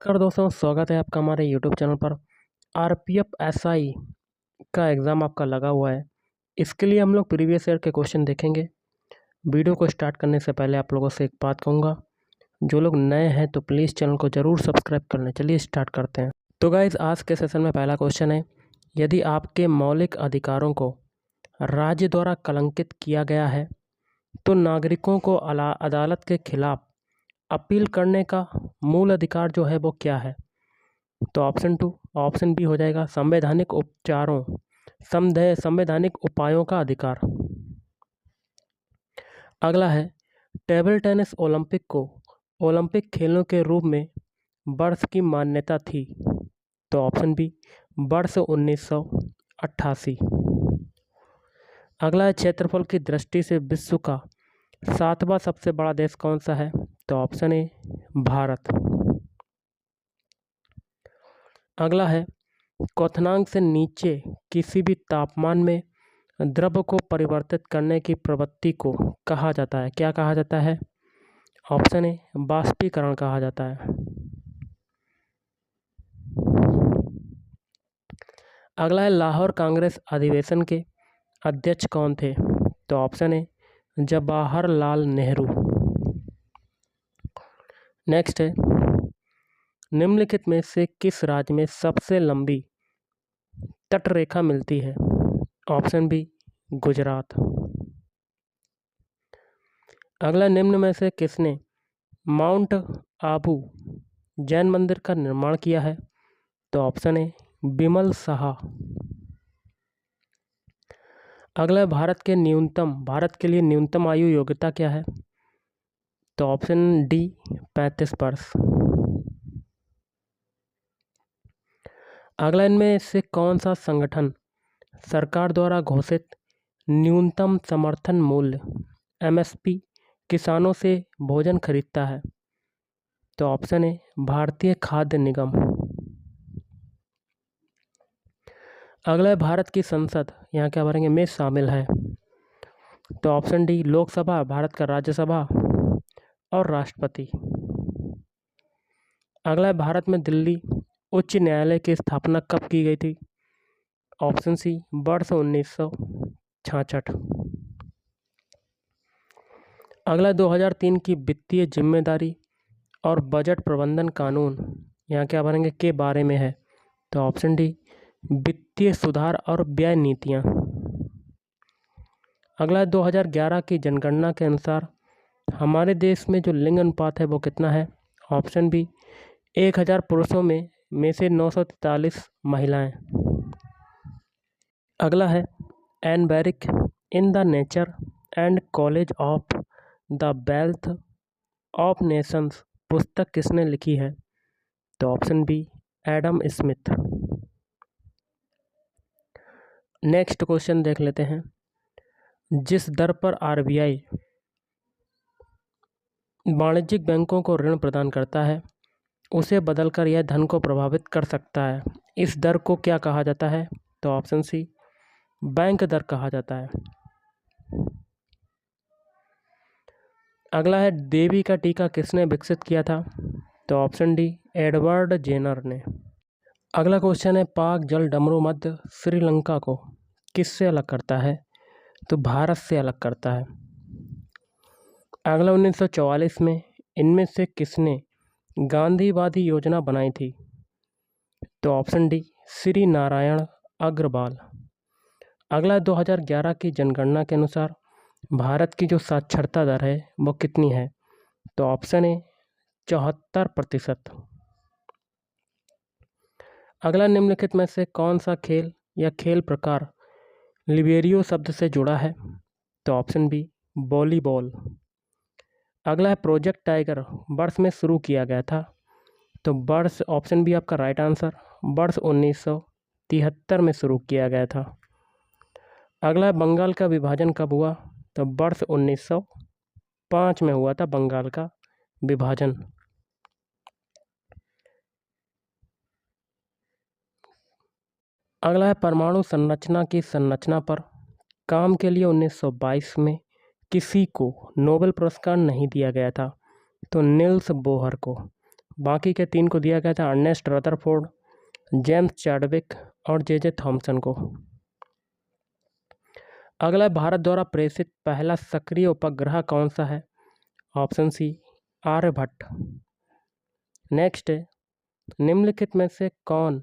नमस्कार दोस्तों, स्वागत है आपका हमारे यूट्यूब चैनल पर। आरपीएफ एसआई का एग्ज़ाम आपका लगा हुआ है। इसके लिए हम लोग प्रीवियस ईयर के क्वेश्चन देखेंगे। वीडियो को स्टार्ट करने से पहले आप लोगों से एक बात कहूँगा, जो लोग नए हैं तो प्लीज़ चैनल को ज़रूर सब्सक्राइब कर लें। चलिए स्टार्ट करते हैं। तो गाइज़, आज के सेशन में पहला क्वेश्चन है, यदि आपके मौलिक अधिकारों को राज्य द्वारा कलंकित किया गया है तो नागरिकों को अदालत के खिलाफ अपील करने का मूल अधिकार जो है वो क्या है? तो ऑप्शन बी हो जाएगा संवैधानिक उपायों का अधिकार। अगला है, टेबल टेनिस ओलंपिक को ओलंपिक खेलों के रूप में वर्ष की मान्यता थी। तो ऑप्शन बी वर्ष 1988। अगला है, क्षेत्रफल की दृष्टि से विश्व का 7वां सबसे बड़ा देश कौन सा है? तो ऑप्शन ए भारत। अगला है, क्वथनांक से नीचे किसी भी तापमान में द्रव को परिवर्तित करने की प्रवृत्ति को कहा जाता है। क्या कहा जाता है? ऑप्शन ए बाष्पीकरण कहा जाता है। अगला है, लाहौर कांग्रेस अधिवेशन के अध्यक्ष कौन थे? तो option A Jawaharlal Nehru. Next है, निम्नलिखित में से किस राज्य में सबसे लंबी तटरेखा मिलती है? Option B Gujarat. अगला, निम्न में से किसने माउंट आबू जैन मंदिर का निर्माण किया है? तो ऑप्शन ए बिमल साहा। अगला, भारत के लिए न्यूनतम आयु योग्यता क्या है? तो ऑप्शन डी 35 वर्ष। अगला, इनमें से कौन सा संगठन सरकार द्वारा घोषित न्यूनतम समर्थन मूल्य एमएसपी किसानों से भोजन खरीदता है? तो ऑप्शन ए भारतीय खाद्य निगम। अगला है, भारत की संसद यहाँ क्या भरेंगे में शामिल है? तो ऑप्शन डी लोकसभा, भारत का राज्यसभा और राष्ट्रपति। अगला है, भारत में दिल्ली उच्च न्यायालय की स्थापना कब की गई थी? ऑप्शन सी वर्ष 1966। अगला, 2003 की वित्तीय जिम्मेदारी और बजट प्रबंधन कानून यहाँ क्या भरेंगे के बारे में है? तो ऑप्शन डी वित्तीय सुधार और व्यय नीतियाँ। अगला, 2011 की जनगणना के अनुसार हमारे देश में जो लिंग अनुपात है वो कितना है? ऑप्शन बी 1000 पुरुषों में से 943 महिलाएं। अगला है, an baric in the nature and college of the wealth of nations पुस्तक किसने लिखी है? तो option B Adam Smith. Next question देख लेते हैं, जिस दर पर आरबीआई वाणिज्यिक बैंकों को ऋण प्रदान करता है उसे बदलकर यह धन को प्रभावित कर सकता है, इस दर को क्या कहा जाता है? तो ऑप्शन सी बैंक दर कहा जाता है। अगला है, देवी का टीका किसने विकसित किया था? तो ऑप्शन डी एडवर्ड जेनर ने। अगला क्वेश्चन है, पाक जल डमरू मध्य श्रीलंका को किससे अलग करता है? तो भारत से अलग करता है। अगला, 1944 में इनमें से किसने गांधीवादी योजना बनाई थी? तो ऑप्शन डी श्री नारायण अग्रवाल। अगला, 2011 की जनगणना के अनुसार भारत की जो साक्षरता दर है वो कितनी है? तो ऑप्शन ए 74%। अगला, निम्नलिखित में से कौन सा खेल या खेल प्रकार लिबेरियो शब्द से जुड़ा है? तो ऑप्शन बी वॉलीबॉल। अगला है, प्रोजेक्ट टाइगर वर्ष में शुरू किया गया था? तो वर्ष ऑप्शन बी आपका राइट आंसर, वर्ष 1973 में शुरू किया गया था। अगला है, बंगाल का विभाजन कब हुआ? तो वर्ष 1905 में हुआ था बंगाल का विभाजन। अगला है, परमाणु संरचना की संरचना पर काम के लिए 1922 में किसी को नोबेल पुरस्कार नहीं दिया गया था? तो निल्स बोहर को। बाकी के 3 को दिया गया था अर्नेस्ट रदरफोर्ड, जेम्स चैडविक और जे थॉमसन को। अगला भारत द्वारा प्रेषित पहला सक्रिय उपग्रह कौन सा है? Option C Aryabhata. नेक्स्ट है, निम्नलिखित में से कौन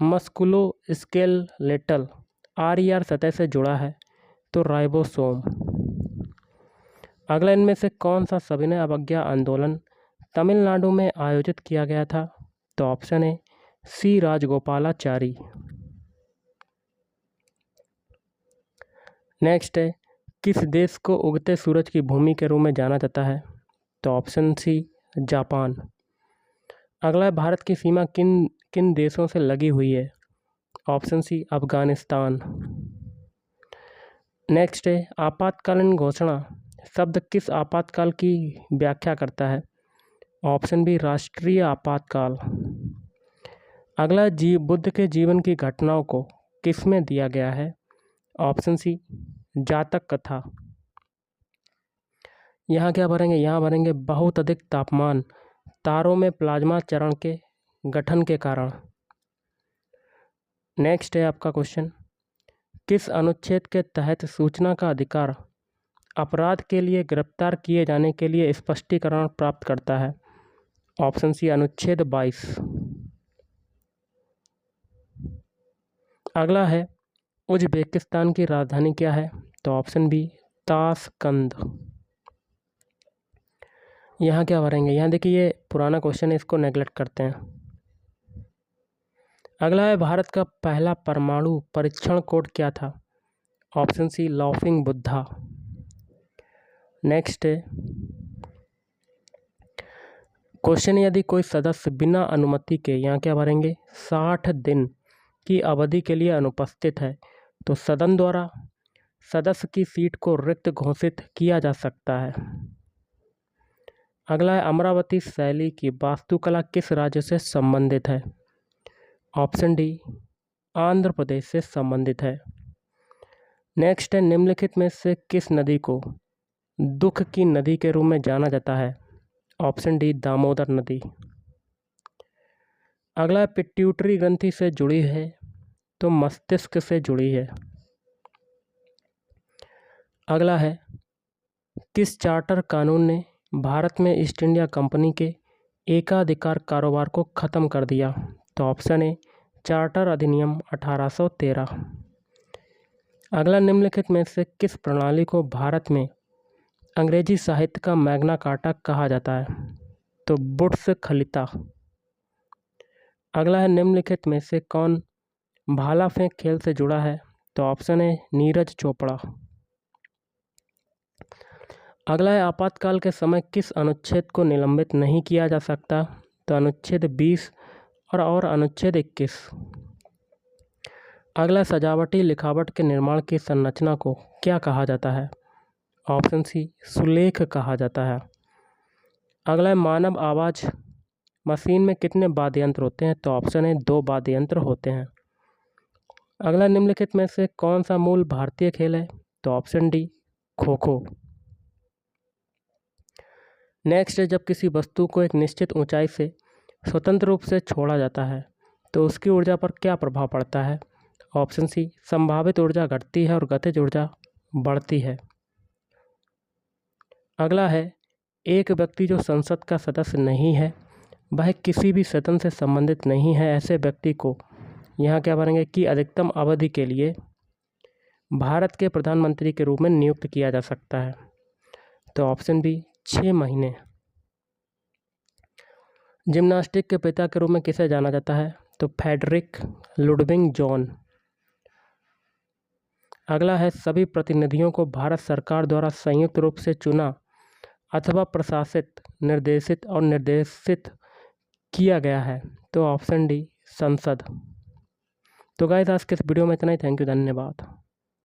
मस्कुलोस्केलेटल आर सतह से जुड़ा है? तो राइबोसोम। अगला, इनमें से कौन सा सविनय अवज्ञा आंदोलन तमिलनाडु में आयोजित किया गया था? तो ऑप्शन है सी राजगोपालाचारी। नेक्स्ट है, किस देश को उगते सूरज की भूमि के रूप में जाना जाता है? तो ऑप्शन सी जापान। अगला है, भारत की सीमा किन किन देशों से लगी हुई है? Option C Afghanistan. नेक्स्ट है, आपातकालीन घोषणा शब्द किस आपातकाल की व्याख्या करता है? ऑप्शन बी राष्ट्रीय आपातकाल। अगला, बुद्ध के जीवन की घटनाओं को किसमें दिया गया है? ऑप्शन सी जातक कथा। यहाँ क्या भरेंगे? यहाँ भरेंगे बहुत अधिक तापमान तारों में प्लाज्मा चरण के गठन के कारण। नेक्स्ट है आपका क्वेश्चन, किस अनुच्छेद के तहत सूचना का अधिकार अपराध के लिए गिरफ्तार किए जाने के लिए स्पष्टीकरण प्राप्त करता है? ऑप्शन सी अनुच्छेद 22। अगला है, उज्बेकिस्तान की राजधानी क्या है? तो ऑप्शन बी ताशकंद। यहाँ क्या भरेंगे? यहाँ देखिए ये पुराना क्वेश्चन है, इसको नेगलेक्ट करते हैं। अगला है, भारत का पहला परमाणु परीक्षण कोड क्या था? Option C laughing Buddha. Next है क्वेश्चन, यदि कोई सदस्य बिना अनुमति के, यहाँ क्या भरेंगे, 60 दिन की अवधि के लिए अनुपस्थित है तो सदन द्वारा सदस्य की सीट को रिक्त घोषित किया जा सकता है। अगला है, अमरावती शैली की वास्तुकला किस राज्य से संबंधित है? ऑप्शन डी आंध्र प्रदेश से संबंधित है। नेक्स्ट है, निम्नलिखित में से किस नदी को दुख की नदी के रूप में जाना जाता है? ऑप्शन डी दामोदर नदी। अगला, पिट्यूटरी ग्रंथि से जुड़ी है तो मस्तिष्क से जुड़ी है। अगला है, किस चार्टर कानून ने भारत में ईस्ट इंडिया कंपनी के एकाधिकार कारोबार को ख़त्म कर दिया? तो ऑप्शन है चार्टर अधिनियम 1813। अगला, निम्नलिखित में से किस प्रणाली को भारत में अंग्रेजी साहित्य का मैग्ना कार्टा कहा जाता है? तो बुट्स खलिता। अगला है, निम्नलिखित में से कौन भाला फेंक खेल से जुड़ा है? तो ऑप्शन है नीरज चोपड़ा। अगला है, आपातकाल के समय किस अनुच्छेद को निलंबित नहीं किया जा सकता? तो अनुच्छेद 20 और अनुच्छेद 21। अगला, सजावटी लिखावट के निर्माण की संरचना को क्या कहा जाता है? ऑप्शन सी सुलेख कहा जाता है। अगला है, मानव आवाज़ मशीन में कितने वाद्य यंत्र होते हैं? तो ऑप्शन है 2 वाद्य यंत्र होते हैं। अगला, निम्नलिखित में से कौन सा मूल भारतीय खेल है? तो option D kho kho. Next है, जब किसी वस्तु को एक निश्चित ऊंचाई से स्वतंत्र रूप से छोड़ा जाता है तो उसकी ऊर्जा पर क्या प्रभाव पड़ता है? ऑप्शन सी संभावित ऊर्जा घटती है और गतिज ऊर्जा बढ़ती है। अगला है, एक व्यक्ति जो संसद का सदस्य नहीं है, वह किसी भी सदन से संबंधित नहीं है, ऐसे व्यक्ति को यहाँ क्या भरेंगे कि अधिकतम अवधि के लिए भारत के प्रधानमंत्री के रूप में नियुक्त किया जा सकता है। तो ऑप्शन बी 6 महीने। जिम्नास्टिक के पिता के रूप में किसे जाना जाता है? तो फ्रेडरिक लुडविग जॉन। अगला है, सभी प्रतिनिधियों को भारत सरकार द्वारा संयुक्त रूप से चुना अथवा प्रशासित, निर्देशित और निर्देशित किया गया है? तो ऑप्शन डी संसद। तो गाइस, आज के इस वीडियो में इतना ही। थैंक यू, धन्यवाद।